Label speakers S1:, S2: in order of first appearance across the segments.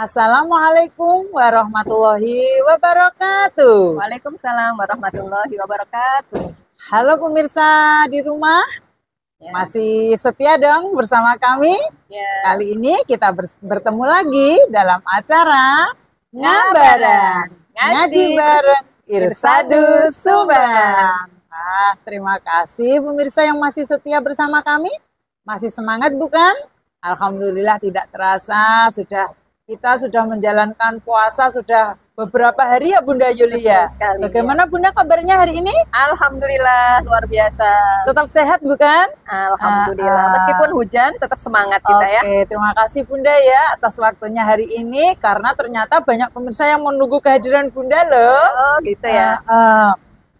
S1: Assalamualaikum warahmatullahi wabarakatuh.
S2: Waalaikumsalam warahmatullahi wabarakatuh.
S1: Halo pemirsa di rumah,
S2: Ya.
S1: masih setia dong bersama kami.
S2: Ya.
S1: Kali ini kita bertemu lagi dalam acara Ngabaran, ngaji bareng Irsadu Subang. Terima kasih pemirsa yang masih setia bersama kami. Masih semangat bukan? Alhamdulillah tidak terasa kita sudah menjalankan puasa sudah beberapa hari ya Bunda Yulia.
S2: Sekali,
S1: Bagaimana Bunda kabarnya hari ini?
S2: Alhamdulillah luar biasa.
S1: Tetap sehat bukan?
S2: Alhamdulillah. Meskipun hujan tetap semangat kita ya.
S1: Oke, terima kasih Bunda ya atas waktunya hari ini karena ternyata banyak pemirsa yang menunggu kehadiran Bunda loh.
S2: Oh gitu ya.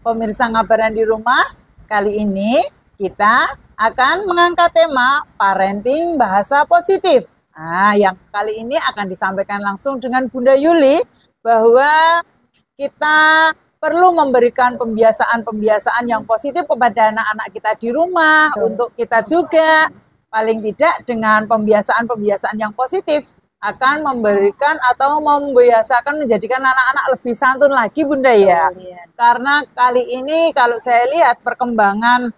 S1: Pemirsa Ngabaran di rumah, kali ini kita akan mengangkat tema parenting bahasa positif. Yang kali ini akan disampaikan langsung dengan Bunda Yuli bahwa kita perlu memberikan pembiasaan-pembiasaan yang positif kepada anak-anak kita di rumah, untuk kita juga paling tidak dengan pembiasaan-pembiasaan yang positif akan memberikan atau membiasakan menjadikan anak-anak lebih santun lagi Bunda ya. Karena kali ini kalau saya lihat pertumbuhan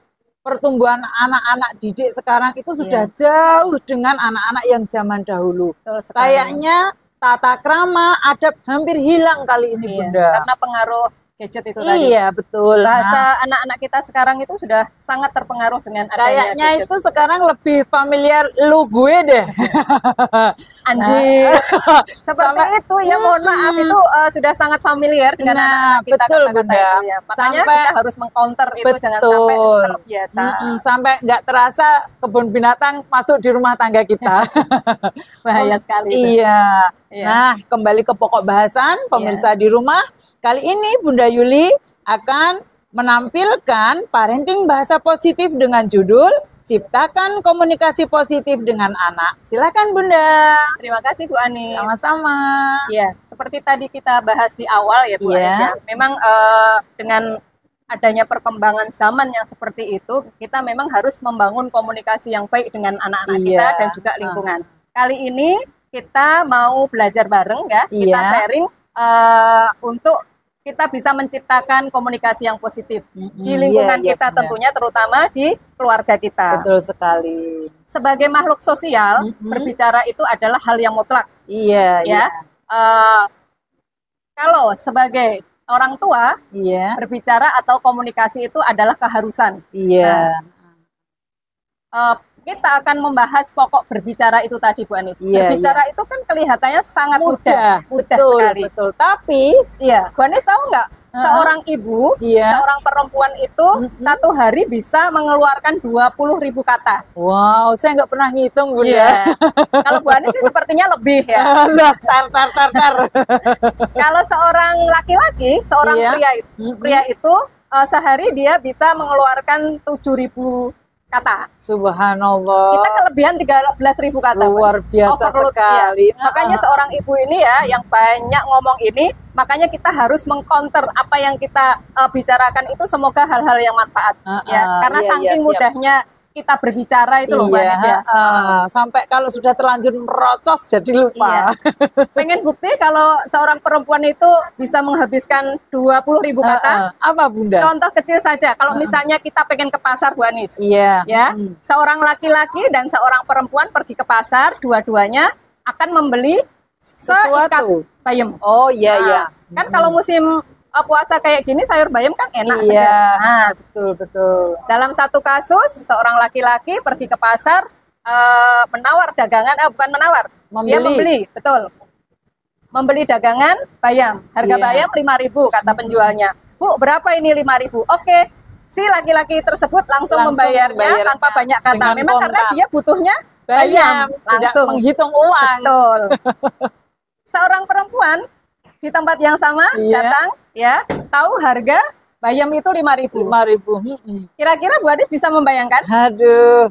S1: anak-anak didik sekarang itu sudah jauh dengan anak-anak yang zaman dahulu. Kayaknya tata krama, adab hampir hilang kali ini Bunda.
S2: Karena pengaruh gadget itu tadi.
S1: Iya betul.
S2: Bahasa anak-anak kita sekarang itu sudah sangat terpengaruh dengan adanya
S1: kayaknya
S2: gadget.
S1: itu sekarang lebih familiar lu gue deh.
S2: Anjir. Seperti itu ya, mohon maaf itu sudah sangat familiar dengan anak-anak kita kata-kata itu ya. Makanya kita harus mengcounter itu, jangan sampai terbiasa.
S1: Sampai nggak terasa kebun binatang masuk di rumah tangga kita.
S2: Bahaya sekali.
S1: Iya. Nah, kembali ke pokok bahasan pemirsa di rumah. Kali ini Bunda Yuli akan menampilkan parenting bahasa positif dengan judul Ciptakan Komunikasi Positif dengan Anak. Silakan Bunda.
S2: Terima kasih Bu Anis.
S1: Sama-sama.
S2: Ya, seperti tadi kita bahas di awal ya Bu Anis ya. Memang dengan adanya perkembangan zaman yang seperti itu, kita memang harus membangun komunikasi yang baik dengan anak-anak kita dan juga lingkungan. Kali ini kita mau belajar bareng ya, kita sharing untuk kita bisa menciptakan komunikasi yang positif di lingkungan kita tentunya, terutama di keluarga kita.
S1: Betul sekali.
S2: Sebagai makhluk sosial, berbicara itu adalah hal yang mutlak.
S1: Iya.
S2: Kalau sebagai orang tua, berbicara atau komunikasi itu adalah keharusan. Kita akan membahas pokok berbicara itu tadi Bu Anis. Berbicara itu kan kelihatannya sangat mudah sekali.
S1: Betul. Tapi,
S2: Bu Anis tahu nggak? Seorang ibu, seorang perempuan itu satu hari bisa mengeluarkan 20.000 kata.
S1: Wow, saya nggak pernah ngitung Bunda.
S2: Kalau Bu Anis sih sepertinya lebih ya.
S1: Tar.
S2: Kalau seorang laki-laki, seorang pria itu sehari dia bisa mengeluarkan 7.000 kata.
S1: Subhanallah.
S2: Kita kelebihan 13.000 kata.
S1: Luar biasa sekali.
S2: Makanya seorang ibu ini ya yang banyak ngomong ini, makanya kita harus mengcounter apa yang kita bicarakan itu semoga hal-hal yang manfaat. Karena saking mudahnya kita berbicara itu loh Mbak Anis ya.
S1: Sampai kalau sudah terlanjur merocos jadi lupa.
S2: Pengen bukti kalau seorang perempuan itu bisa menghabiskan 20.000 kata.
S1: Apa Bunda?
S2: Contoh kecil saja, kalau misalnya kita pengen ke pasar Bu Anis. Seorang laki-laki dan seorang perempuan pergi ke pasar, dua-duanya akan membeli
S1: sesuatu.
S2: Bayam.
S1: Oh iya.
S2: Kan kalau musim puasa kayak gini sayur bayam kan enak
S1: segar. Betul.
S2: Dalam satu kasus seorang laki-laki pergi ke pasar menawar dagangan, bukan menawar, dia membeli, membeli dagangan bayam. Harga bayam 5.000 kata penjualnya. Bu, berapa ini 5.000? Oke. Si laki-laki tersebut langsung membayarnya tanpa banyak kata. Memang karena dia butuhnya bayam, langsung
S1: menghitung uang.
S2: Betul. Seorang perempuan di tempat yang sama datang tahu harga bayam itu 5.000. Kira-kira Bu Anis bisa membayangkan?
S1: Aduh.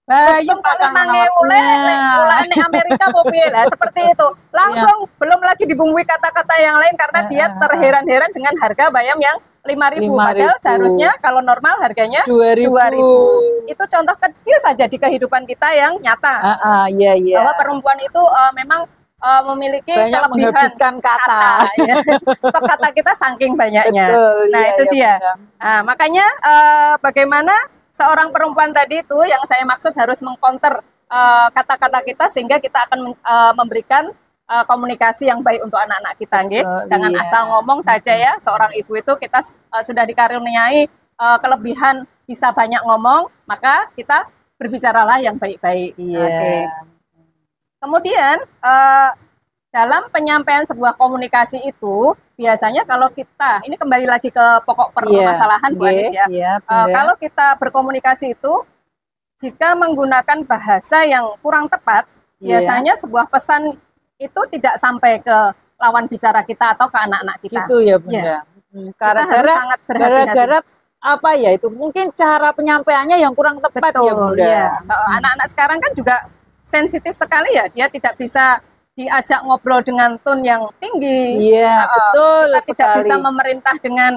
S2: Bayam kalau nange ulah Amerika mobil seperti itu. Langsung belum lagi dibumbui kata-kata yang lain karena dia terheran-heran dengan harga bayam yang 5.000. Padahal seharusnya kalau normal harganya 2.000. Itu contoh kecil saja di kehidupan kita yang nyata. Bahwa perempuan itu memang memiliki
S1: banyak
S2: kelebihan
S1: menghabiskan kata.
S2: ya. Stok kata kita saking banyaknya.
S1: Betul,
S2: Nah,
S1: iya,
S2: itu
S1: iya,
S2: dia.
S1: benar.
S2: Nah, makanya bagaimana seorang perempuan tadi itu yang saya maksud harus mengcounter kata-kata kita sehingga kita akan memberikan komunikasi yang baik untuk anak-anak kita, nggih. Jangan
S1: Iya.
S2: asal ngomong saja ya. Seorang ibu itu kita sudah dikaruniai kelebihan bisa banyak ngomong, maka kita berbicaralah yang baik-baik.
S1: Iya.
S2: Oke. Kemudian dalam penyampaian sebuah komunikasi itu biasanya kalau kita ini kembali lagi ke pokok permasalahan Bu Anis ya.
S1: Iya,
S2: Kalau kita berkomunikasi itu jika menggunakan bahasa yang kurang tepat,
S1: Iya.
S2: biasanya sebuah pesan itu tidak sampai ke lawan bicara kita atau ke anak-anak kita.
S1: gitu ya Bunda.
S2: Iya. Kita harus
S1: Gara-gara
S2: sangat berhati-hati.
S1: gara-gara apa ya itu? Mungkin cara penyampaiannya yang kurang tepat ya Bunda.
S2: Iya. Anak-anak sekarang kan juga sensitif sekali ya, dia tidak bisa diajak ngobrol dengan tone yang tinggi.
S1: Iya, betul
S2: Kita tidak
S1: sekali.
S2: bisa memerintah dengan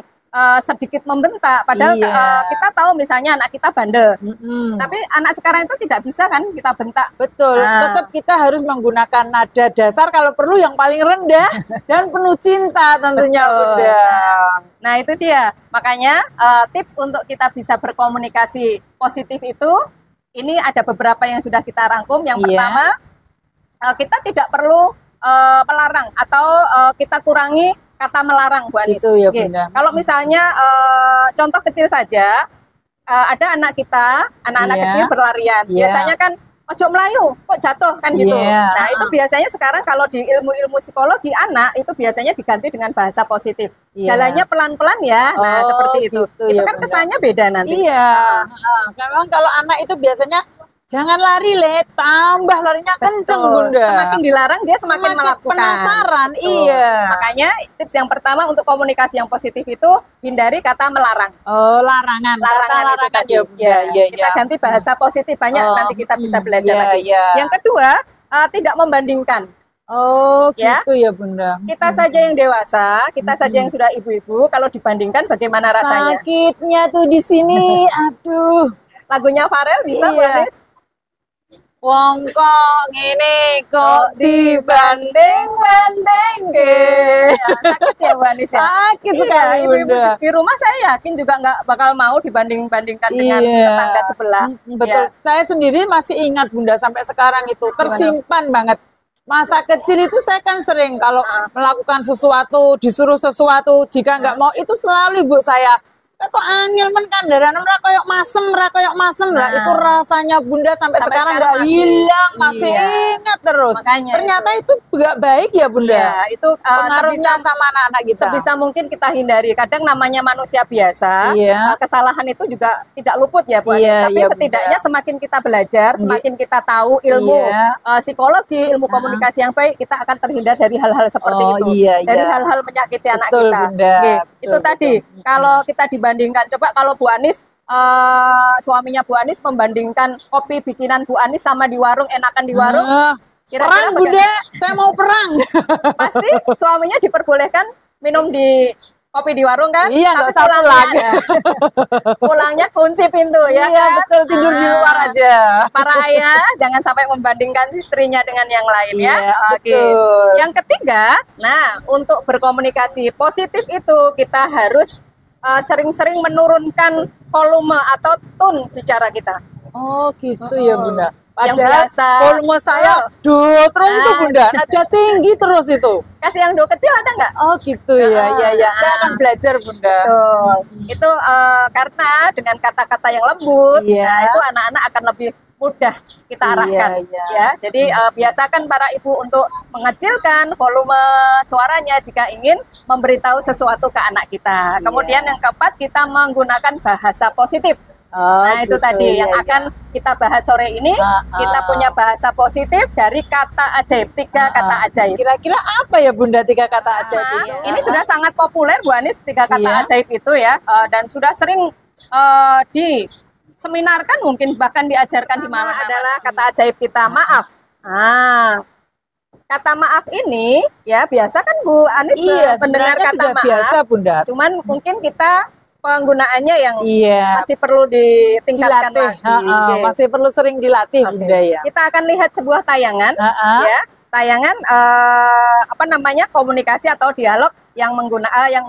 S2: sedikit membentak. Padahal
S1: Iya.
S2: kita tahu misalnya anak kita bandel.
S1: Mm-mm.
S2: Tapi anak sekarang itu tidak bisa kan kita bentak.
S1: Betul,
S2: Nah.
S1: tetap kita harus menggunakan nada dasar kalau perlu yang paling rendah dan penuh cinta tentunya
S2: Betul.
S1: Bunda.
S2: Nah itu dia. Makanya tips untuk kita bisa berkomunikasi positif itu, ini ada beberapa yang sudah kita rangkum. Yang
S1: Iya.
S2: pertama, kita tidak perlu melarang atau kita kurangi kata melarang, Bu Anis.
S1: Itu ya
S2: Oke.
S1: Bunda.
S2: Kalau misalnya contoh kecil saja, ada anak-anak
S1: Iya.
S2: kecil berlarian.
S1: Iya.
S2: Biasanya kan ojo melayu, kok jatuh kan gitu.
S1: Iya.
S2: Nah itu biasanya sekarang kalau di ilmu-ilmu psikologi anak itu biasanya diganti dengan bahasa positif.
S1: Iya.
S2: Jalannya pelan-pelan ya. Nah
S1: Oh,
S2: seperti itu.
S1: gitu
S2: Itu
S1: ya,
S2: kan
S1: Bunda.
S2: kesannya beda nanti.
S1: Iya. Memang kalau anak itu biasanya jangan lari Le, tambah larinya kenceng
S2: Betul.
S1: Bunda.
S2: Semakin dilarang dia semakin melakukan.
S1: penasaran.
S2: Betul.
S1: Iya.
S2: Makanya tips yang pertama untuk komunikasi yang positif itu hindari kata melarang.
S1: Oh, larangan.
S2: Larangan itu tadi.
S1: ya Bunda. Iya,
S2: Kita ganti bahasa positif banyak
S1: Oh,
S2: nanti kita bisa belajar
S1: iya,
S2: lagi.
S1: iya.
S2: Yang kedua, tidak membandingkan.
S1: Oh,
S2: Ya.
S1: gitu ya Bunda.
S2: Kita saja yang dewasa, kita saja yang sudah ibu-ibu, kalau dibandingkan bagaimana rasanya?
S1: Sakitnya tuh di sini, aduh.
S2: Lagunya Farel bisa, Bu
S1: Iya.
S2: Anis?
S1: Wong kok ngene kok dibanding-banding
S2: Sakit ya, Bu Anis ya?
S1: Sakit
S2: Iya,
S1: sekali
S2: ibu-ibu
S1: Bunda.
S2: di rumah saya yakin juga nggak bakal mau dibanding-bandingkan dengan
S1: Iya.
S2: tetangga sebelah.
S1: Betul.
S2: Ya.
S1: Saya sendiri masih ingat Bunda sampai sekarang itu tersimpan banget. Masa kecil itu saya kan sering kalau melakukan sesuatu, disuruh sesuatu, jika nggak mau itu selalu ibu saya, kok angel men kandaran ora koyok masem lah.
S2: Nah.
S1: Itu rasanya Bunda sampai sekarang nggak
S2: masih.
S1: hilang, masih
S2: Iya.
S1: ingat terus.
S2: Makanya
S1: Ternyata itu nggak baik ya Bunda.
S2: Iya, itu
S1: Pengaruhnya
S2: sebisa,
S1: sama anak-anak kita.
S2: sebisa mungkin kita hindari. Kadang namanya manusia biasa,
S1: Iya.
S2: kesalahan itu juga tidak luput ya, Bu Anis.
S1: Iya,
S2: Tapi
S1: iya,
S2: setidaknya
S1: Bunda.
S2: semakin kita belajar, semakin kita tahu ilmu
S1: Iya.
S2: psikologi, ilmu komunikasi yang baik, kita akan terhindar dari hal-hal seperti
S1: Oh,
S2: itu.
S1: iya,
S2: Dari
S1: iya.
S2: hal-hal menyakiti anak
S1: Betul,
S2: kita.
S1: Bunda.
S2: Oke,
S1: Betul,
S2: itu tadi.
S1: betul.
S2: Kalau kita dibandingkan, coba kalau Bu Anis, suaminya Bu Anis membandingkan kopi bikinan Bu Anis sama di warung, enakan di warung,
S1: Perang
S2: kira-kira
S1: Bunda, saya mau perang.
S2: pasti suaminya diperbolehkan minum di kopi di warung kan?
S1: Iya, nggak
S2: Tapi
S1: usah pulang.
S2: pulangnya kunci pintu ya
S1: Iya,
S2: kan?
S1: betul, tidur di luar aja.
S2: Para ayah jangan sampai membandingkan istrinya dengan yang lain ya.
S1: Iya,
S2: Oke.
S1: betul.
S2: Yang ketiga, nah untuk berkomunikasi positif itu kita harus sering-sering menurunkan volume atau tone bicara kita.
S1: Oh gitu ya Bunda.
S2: Yang
S1: Padahal
S2: biasa.
S1: volume saya terus itu Bunda, nada tinggi terus itu.
S2: Kasih yang do kecil ada nggak?
S1: Oh gitu ya, ya ya. Saya akan belajar Bunda.
S2: Betul. Itu karena dengan kata-kata yang lembut,
S1: Iya.
S2: nah, itu anak-anak akan lebih mudah kita arahkan.
S1: Iya.
S2: Ya, jadi biasakan para ibu untuk mengecilkan volume suaranya jika ingin memberitahu sesuatu ke anak kita. Kemudian yang keempat, kita menggunakan bahasa positif.
S1: Oh,
S2: Nah itu
S1: gitu,
S2: tadi yang
S1: iya, iya.
S2: akan kita bahas sore ini. Kita punya bahasa positif dari kata ajaib, 3 kata ajaib.
S1: Kira-kira apa ya Bunda 3 kata ajaib
S2: Nah,
S1: itu?
S2: ini sudah sangat populer Bu Anis, 3 kata
S1: Iya.
S2: ajaib itu ya, dan sudah sering diseminarkan, mungkin bahkan diajarkan di mana adalah kata ajaib kita, maaf. Nah, kata maaf ini ya biasa kan Bu Anis
S1: Iya,
S2: mendengar
S1: sebenarnya
S2: kata
S1: sudah
S2: maaf,
S1: biasa Bunda.
S2: cuman mungkin kita penggunaannya yang
S1: Iya.
S2: masih perlu ditingkatkan
S1: Dilatih,
S2: lagi. Oke.
S1: masih perlu sering dilatih
S2: Oke.
S1: Bunda ya.
S2: Kita akan lihat sebuah tayangan
S1: Ha-ha.
S2: ya. tayangan apa namanya komunikasi atau dialog yang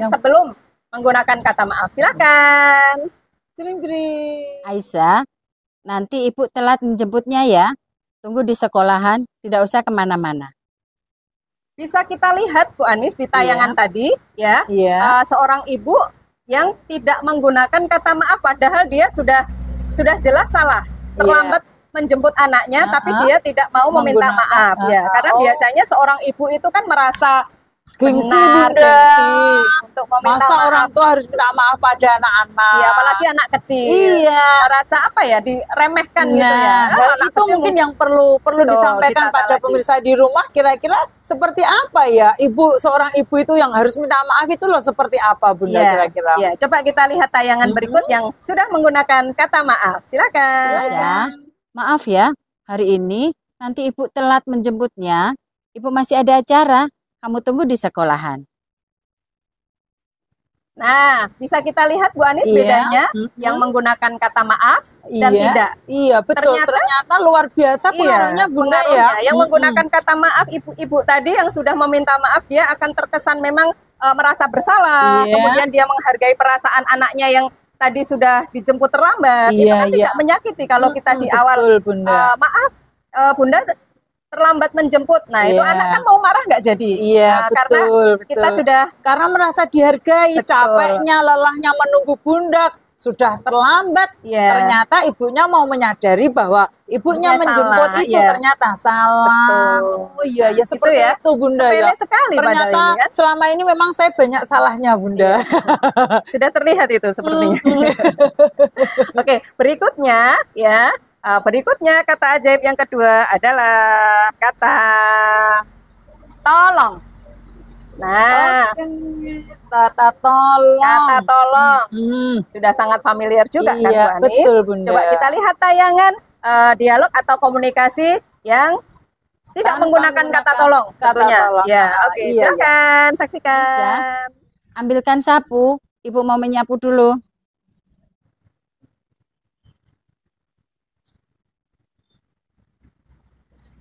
S2: sebelum menggunakan kata maaf. Silakan.
S1: Jering-jering.
S3: Aisyah, nanti ibu telat menjemputnya ya. Tunggu di sekolahan, tidak usah kemana-mana.
S2: Bisa kita lihat Bu Anis di tayangan tadi ya, seorang ibu yang tidak menggunakan kata maaf padahal dia sudah jelas salah, terlambat menjemput anaknya, tapi dia tidak mau meminta maaf ya, karena biasanya seorang ibu itu kan merasa
S1: Gengsi
S2: benar,
S1: Bunda.
S2: gengsi untuk meminta
S1: Masa
S2: maaf.
S1: orang tua harus minta maaf pada anak-anak.
S2: Iya, apalagi anak kecil.
S1: Iya.
S2: Merasa apa ya, diremehkan gitu ya.
S1: Hal
S2: Anak
S1: itu
S2: kecil
S1: mungkin yang perlu
S2: Betul,
S1: disampaikan
S2: ditata
S1: pada
S2: lagi.
S1: pemirsa di rumah, kira-kira seperti apa ya seorang ibu itu yang harus minta maaf itu loh, seperti apa Bunda
S2: Iya,
S1: kira-kira?
S2: iya. Coba kita lihat tayangan berikut yang sudah menggunakan kata maaf. Silakan.
S3: Aisyah, maaf ya, hari ini nanti ibu telat menjemputnya. Ibu masih ada acara, kamu tunggu di sekolahan.
S2: Nah, bisa kita lihat Bu Anis
S1: Iya.
S2: bedanya yang menggunakan kata maaf dan tidak.
S1: Iya, betul. Ternyata luar biasa pengaruhnya Bunda
S2: pengaruhnya.
S1: ya.
S2: Yang menggunakan kata maaf, ibu-ibu tadi yang sudah meminta maaf, dia akan terkesan memang merasa bersalah.
S1: Iya.
S2: Kemudian dia menghargai perasaan anaknya yang tadi sudah dijemput terlambat. Itu
S1: Iya,
S2: kan tidak menyakiti kalau kita di awal
S1: betul, Bunda.
S2: maaf, Bunda terlambat menjemput. Nah, itu
S1: Iya.
S2: anak kan mau marah nggak jadi.
S1: Iya,
S2: Nah, karena
S1: betul.
S2: kita sudah
S1: Karena merasa dihargai,
S2: Betul.
S1: capeknya, lelahnya menunggu Bunda sudah terlambat.
S2: ya,
S1: Ternyata ibunya mau menyadari bahwa ibunya
S2: Ibunya
S1: menjemput
S2: salah,
S1: itu
S2: iya.
S1: ternyata salah.
S2: Betul.
S1: Oh iya, ya
S2: Itu
S1: seperti
S2: ya.
S1: itu Bunda
S2: sepele
S1: ya.
S2: sekali padahal
S1: Ternyata
S2: ini kan.
S1: selama ini memang saya banyak salahnya Bunda.
S2: Sudah terlihat itu sepertinya. Oke, berikutnya ya. Berikutnya kata ajaib yang kedua adalah kata tolong. Nah,
S1: Kata tolong.
S2: kata tolong
S1: Hmm,
S2: sudah sangat familiar juga kan Bu
S1: iya,
S2: Anis?
S1: betul Bunda.
S2: Coba kita lihat tayangan dialog atau komunikasi yang tidak
S1: Tanpa
S2: menggunakan kata
S1: menggunakan
S2: tolong
S1: kata
S2: tentunya.
S1: tolong.
S2: Ya,
S1: Ah,
S2: oke,
S1: iya,
S2: silakan saksikan.
S3: Ambilkan sapu, ibu mau menyapu dulu.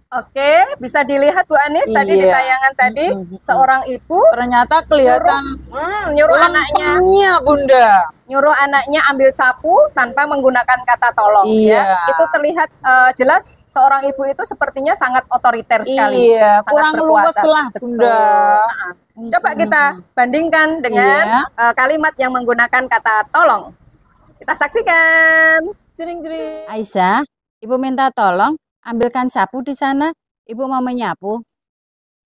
S2: Oke, bisa dilihat Bu Anis tadi di
S1: Iya.
S2: tayangan tadi seorang ibu
S1: Ternyata kelihatan
S2: nyuruh anaknya
S1: lempengnya Bunda.
S2: ambil sapu tanpa menggunakan kata tolong
S1: Iya.
S2: ya. Itu terlihat jelas seorang ibu itu sepertinya sangat otoriter sekali.
S1: Iya,
S2: sangat
S1: kurang
S2: berkuasa.
S1: luwes lah Bunda.
S2: Nah, coba kita bandingkan dengan kalimat yang menggunakan kata tolong. Kita saksikan.
S1: Jering-jering.
S3: Aisyah, ibu minta tolong, ambilkan sapu di sana. Ibu mau menyapu.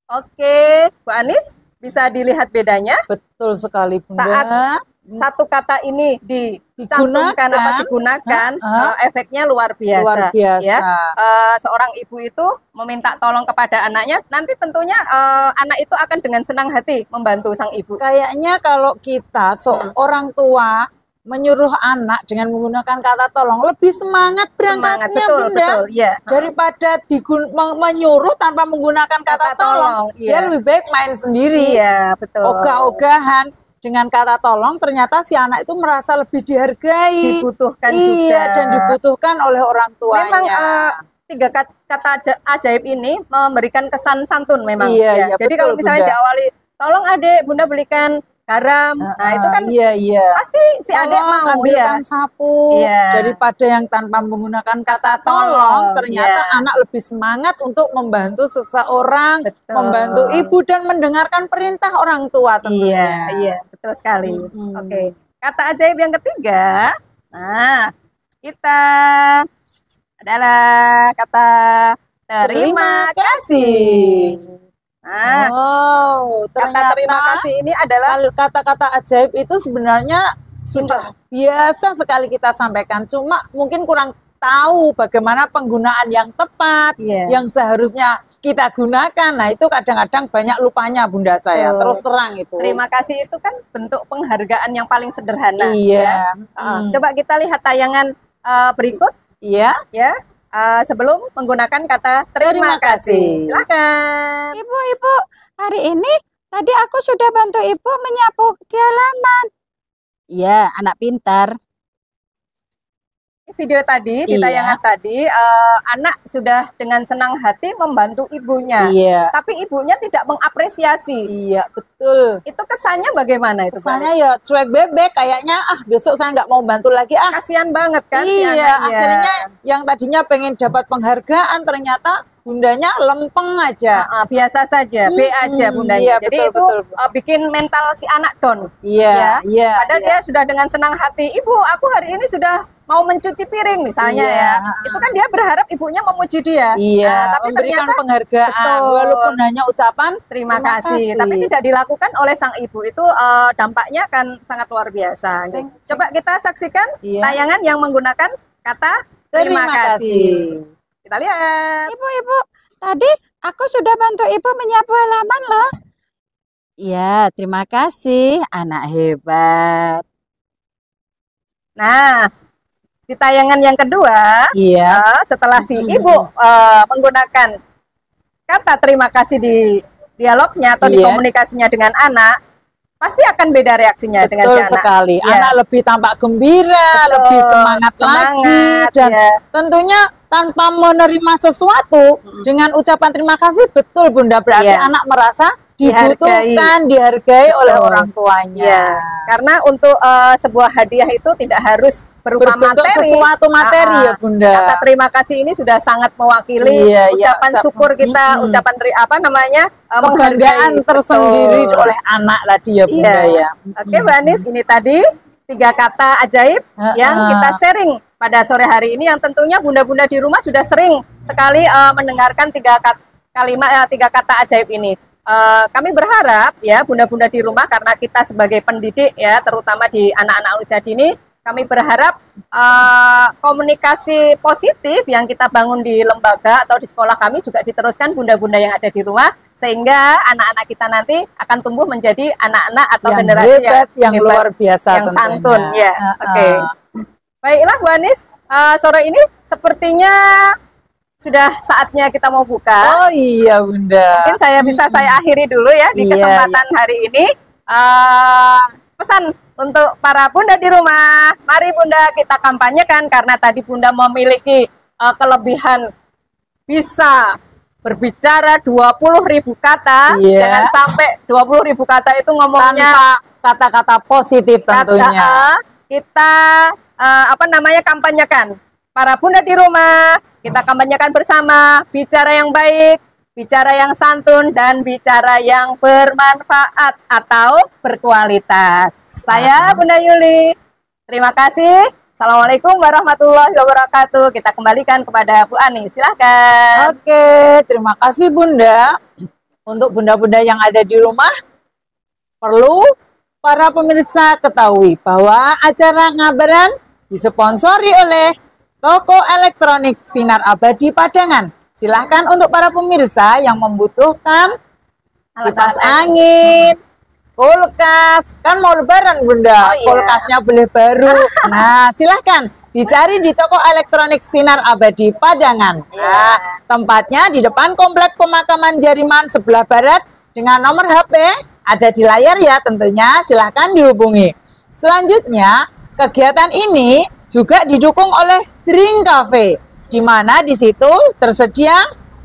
S2: Oke, Bu Anis, bisa dilihat bedanya.
S1: Betul sekali Bunda.
S2: Saat satu kata ini dicantumkan atau digunakan, efeknya luar biasa.
S1: Luar biasa.
S2: Ya. Seorang ibu itu meminta tolong kepada anaknya, nanti tentunya anak itu akan dengan senang hati membantu sang ibu.
S1: Kayaknya kalau kita orang tua menyuruh anak dengan menggunakan kata tolong, lebih semangat berangkatnya
S2: betul,
S1: Bunda.
S2: betul, ya.
S1: Daripada menyuruh tanpa menggunakan kata tolong.
S2: iya.
S1: Dia lebih baik main sendiri.
S2: Iya, betul.
S1: Ogah-ogahan dengan kata tolong, ternyata si anak itu merasa lebih dihargai.
S2: Dibutuhkan
S1: Iya,
S2: juga.
S1: dan dibutuhkan oleh orang tuanya.
S2: Memang tiga kata ajaib ini memberikan kesan santun memang.
S1: Iya, iya,
S2: Jadi
S1: betul,
S2: kalau misalnya
S1: Bunda.
S2: diawali, tolong adik, Bunda belikan garam. Nah, itu kan
S1: iya.
S2: pasti si adik
S1: Tolong
S2: mau ya.
S1: ambilkan sapu.
S2: Iya.
S1: Daripada yang tanpa menggunakan kata tolong, ternyata anak lebih semangat untuk membantu seseorang,
S2: Betul.
S1: membantu ibu dan mendengarkan perintah orang tua tentunya.
S2: Iya, betul sekali. Oke, kata ajaib yang ketiga. Nah, kita adalah kata terima kasih. Nah, kata
S1: Ternyata
S2: terima kasih ini adalah
S1: kata-kata ajaib itu sebenarnya sudah biasa sekali kita sampaikan, cuma mungkin kurang tahu bagaimana penggunaan yang tepat, yang seharusnya kita gunakan. Nah, itu kadang-kadang banyak lupanya Bunda saya, terus terang itu.
S2: terima kasih itu kan bentuk penghargaan yang paling sederhana.
S1: Iya.
S2: Ya. Coba kita lihat tayangan berikut
S1: Iya.
S2: ya. Sebelum menggunakan kata terima kasih. Silakan.
S3: Ibu, hari ini tadi aku sudah bantu ibu menyapu di halaman. Iya, anak pintar.
S2: video tadi, di
S1: Iya.
S2: tayangan tadi, anak sudah dengan senang hati membantu ibunya.
S1: Iya.
S2: Tapi ibunya tidak mengapresiasi.
S1: Iya, betul.
S2: Itu kesannya bagaimana itu, Bu
S1: Kesannya
S2: Anis?
S1: ya cuek bebek, kayaknya besok saya nggak mau bantu lagi
S2: Kasihan banget kan si
S1: Iya,
S2: anaknya.
S1: akhirnya yang tadinya pengen dapat penghargaan ternyata bundanya lempeng aja.
S2: Biasa saja, B aja bundanya.
S1: Iya,
S2: Jadi
S1: betul,
S2: itu
S1: betul, Bu.
S2: bikin mental si anak down.
S1: Iya, iya.
S2: Padahal dia sudah dengan senang hati, ibu aku hari ini sudah mau mencuci piring misalnya
S1: Iya.
S2: ya. Itu kan dia berharap ibunya memuji dia.
S1: Iya,
S2: Nah, tapi
S1: memberikan
S2: ternyata
S1: penghargaan
S2: betul.
S1: walaupun hanya ucapan
S2: terima
S1: Terima
S2: kasih.
S1: kasih.
S2: Tapi tidak dilakukan oleh sang ibu itu dampaknya akan sangat luar biasa.
S1: Sing-
S2: Coba kita saksikan
S1: Iya.
S2: tayangan yang menggunakan kata terima kasih. Kita lihat.
S3: Ibu, tadi aku sudah bantu ibu menyapu halaman loh. Ya, terima kasih, anak hebat.
S2: Nah, di tayangan yang kedua,
S1: Iya.
S2: setelah si ibu menggunakan kata terima kasih di dialognya atau di
S1: Iya.
S2: komunikasinya dengan anak, pasti akan beda reaksinya dengan si
S1: Betul
S2: anak.
S1: sekali.
S2: Iya.
S1: Anak lebih tampak gembira,
S2: Betul.
S1: lebih semangat lagi, dan
S2: ya.
S1: tentunya tanpa menerima sesuatu dengan ucapan terima kasih, betul Bunda, berarti
S2: Iya.
S1: anak merasa
S2: Dihargai.
S1: dibutuhkan, dihargai oleh
S2: Betul.
S1: orang tuanya.
S2: Ya, karena untuk sebuah hadiah itu tidak harus berupa
S1: Berbentuk
S2: materi.
S1: sesuatu materi ya Bunda.
S2: Kata terima kasih ini sudah sangat mewakili
S1: Iya, iya,
S2: ucapan
S1: ucap-
S2: syukur kita, ucapan apa namanya,
S1: Kebanggaan
S2: menghargai.
S1: tersendiri
S2: Betul.
S1: oleh anak tadi ya Bunda
S2: Iya.
S1: ya.
S2: Oke, Mbak Anis, ini tadi 3 kata ajaib yang kita sharing pada sore hari ini, yang tentunya bunda-bunda di rumah sudah sering sekali mendengarkan 3 kata ajaib ini. Kami berharap ya bunda-bunda di rumah, karena kita sebagai pendidik ya, terutama di anak-anak usia dini, kami berharap komunikasi positif yang kita bangun di lembaga atau di sekolah kami juga diteruskan bunda-bunda yang ada di rumah, sehingga anak-anak kita nanti akan tumbuh menjadi anak-anak atau
S1: Yang
S2: generasi
S1: hebat, yang
S2: hebat,
S1: luar biasa
S2: yang
S1: tentunya.
S2: santun ya. Oke. Baiklah Bu Anis, sore ini sepertinya sudah saatnya kita mau buka.
S1: Oh iya Bunda.
S2: Mungkin bisa saya akhiri dulu ya di
S1: Iya,
S2: kesempatan hari ini. Pesan untuk para bunda di rumah, mari bunda kita kampanyekan, karena tadi bunda memiliki kelebihan bisa berbicara 20.000 kata.
S1: Iya.
S2: Jangan sampai 20.000 kata itu ngomongnya
S1: Tanpa kata-kata positif tentunya.
S2: kita kampanyekan. Para bunda di rumah, kita kampanyekan bersama, bicara yang baik, bicara yang santun, dan bicara yang bermanfaat atau berkualitas. Saya Bunda Yuli, terima kasih. Assalamualaikum warahmatullahi wabarakatuh. Kita kembalikan kepada Bu Ani, silahkan.
S1: Oke, terima kasih Bunda. Untuk bunda-bunda yang ada di rumah, perlu para pemirsa ketahui bahwa acara Ngabaran disponsori oleh toko elektronik Sinar Abadi Padangan. Silahkan untuk para pemirsa yang membutuhkan kipas angin, kulkas, kan mau lebaran Bunda,
S2: Oh, iya.
S1: kulkasnya boleh baru. Nah, silahkan dicari di toko elektronik Sinar Abadi Padangan. Nah, tempatnya di depan Komplek Pemakaman Jariman sebelah barat, dengan nomor HP ada di layar ya tentunya, silahkan dihubungi. Selanjutnya, kegiatan ini juga didukung oleh Drink Cafe, di mana di situ tersedia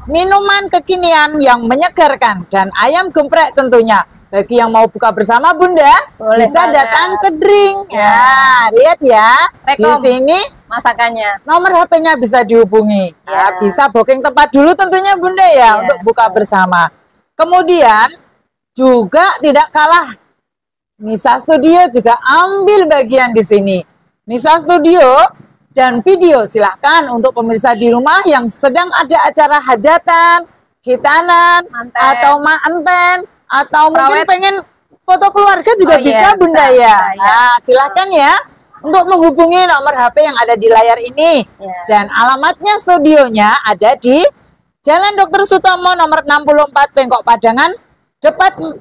S1: minuman kekinian yang menyegarkan dan ayam geprek tentunya. Bagi yang mau buka bersama Bunda,
S2: Boleh
S1: bisa
S2: banget.
S1: datang ke Drink. Ya, lihat ya. Di
S2: Rekom.
S1: sini
S2: Masakannya.
S1: nomor HP-nya bisa dihubungi.
S2: Ya.
S1: Ya, bisa booking tempat dulu tentunya Bunda ya,
S2: Ya.
S1: untuk buka bersama. Kemudian juga tidak kalah, Nisa Studio juga ambil bagian di sini. Nisa Studio dan video, silahkan untuk pemirsa di rumah yang sedang ada acara hajatan, hitanan,
S2: Manten.
S1: atau manten, atau mungkin
S2: Prawet.
S1: pengen foto keluarga juga
S2: Oh,
S1: bisa
S2: iya,
S1: Bunda
S2: bisa,
S1: ya.
S2: bisa, ya.
S1: Nah, silahkan ya untuk menghubungi nomor HP yang ada di layar ini.
S2: Ya.
S1: Dan alamatnya studionya ada di Jalan Dr. Sutomo nomor 64 Pengkok Padangan,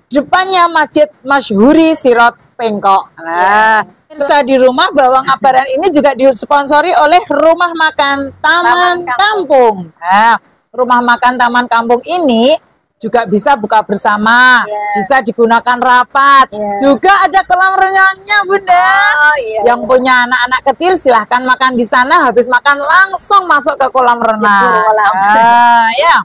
S1: depannya Masjid Masyhuri Sirot Pengkok. Nah, bisa di rumah bahwa Ngabaran ini juga disponsori oleh Rumah Makan Taman
S2: Taman
S1: Kampung. Nah, Rumah Makan Taman Kampung ini juga bisa buka bersama,
S2: Iya.
S1: bisa digunakan rapat,
S2: Iya.
S1: juga ada kolam renangnya Bunda.
S2: Oh iya.
S1: Yang punya anak-anak kecil silahkan makan di sana, habis makan langsung masuk ke kolam renang.
S2: kolam.
S1: Ya,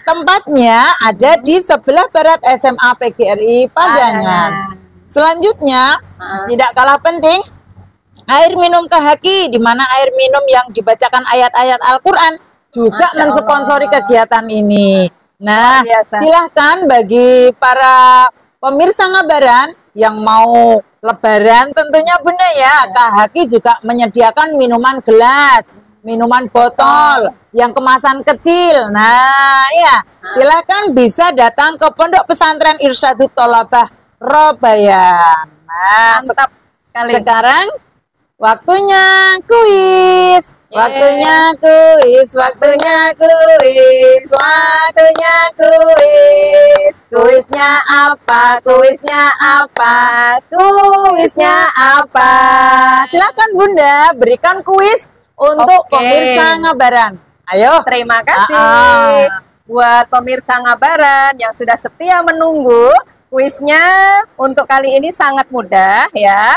S1: tempatnya ada di sebelah barat SMA PGRI Padangan. Selanjutnya, tidak kalah penting, air minum Kahaki, di mana air minum yang dibacakan ayat-ayat Al-Quran juga
S2: Masya Allah.
S1: mensponsori kegiatan ini. Nah,
S2: Luar biasa.
S1: silahkan bagi para pemirsa Ngabaran yang mau lebaran tentunya Bunda ya, Kahaki juga menyediakan minuman gelas, minuman botol yang kemasan kecil. Nah, ya, silahkan bisa datang ke Pondok Pesantren Irsyadut Tholabah Robayan. Nah,
S2: Mantap sekali.
S1: sekarang waktunya kuis.
S2: Yeay.
S1: Waktunya kuis, waktunya kuis, waktunya kuis. Kuisnya apa? Kuisnya apa? Kuisnya apa? Silakan Bunda berikan kuis untuk
S2: Oke.
S1: pemirsa Ngabaran. Ayo.
S2: Terima kasih
S1: Ah.
S2: buat pemirsa Ngabaran yang sudah setia menunggu. Kuisnya untuk kali ini sangat mudah ya.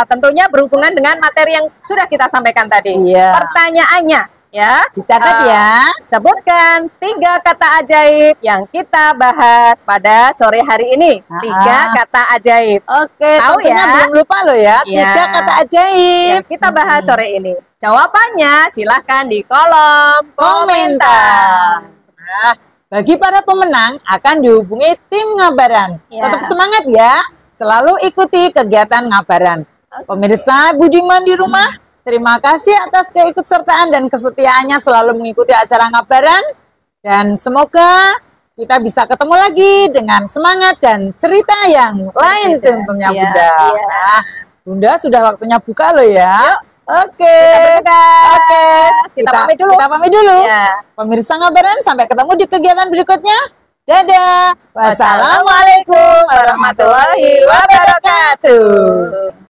S2: Tentunya berhubungan dengan materi yang sudah kita sampaikan tadi.
S1: Iya.
S2: Pertanyaannya ya,
S1: Dicatat ya.
S2: sebutkan 3 kata ajaib yang kita bahas pada sore hari ini. 3 kata ajaib
S1: Oke,
S2: Tahu
S1: tentunya
S2: ya?
S1: belum lupa loh ya.
S2: Iya.
S1: 3 kata ajaib.
S2: yang kita bahas sore ini. Jawabannya silahkan di kolom
S1: Komentar. Nah, bagi para pemenang akan dihubungi tim Ngabaran.
S2: Ya.
S1: Tetap semangat ya. Selalu ikuti kegiatan Ngabaran. Pemirsa Budiman di rumah, terima kasih atas keikutsertaan dan kesetiaannya selalu mengikuti acara Ngabaran. Dan semoga kita bisa ketemu lagi dengan semangat dan cerita yang lain tentunya
S2: Iya,
S1: Bunda.
S2: iya.
S1: Nah, Bunda sudah waktunya buka loh ya. Oke.
S2: bertugas.
S1: Oke.
S2: Kita pamit dulu.
S1: Kita pamit dulu.
S2: Ya.
S1: Pemirsa Ngabaran, sampai ketemu di kegiatan berikutnya. Dadah. Wassalamualaikum warahmatullahi wabarakatuh.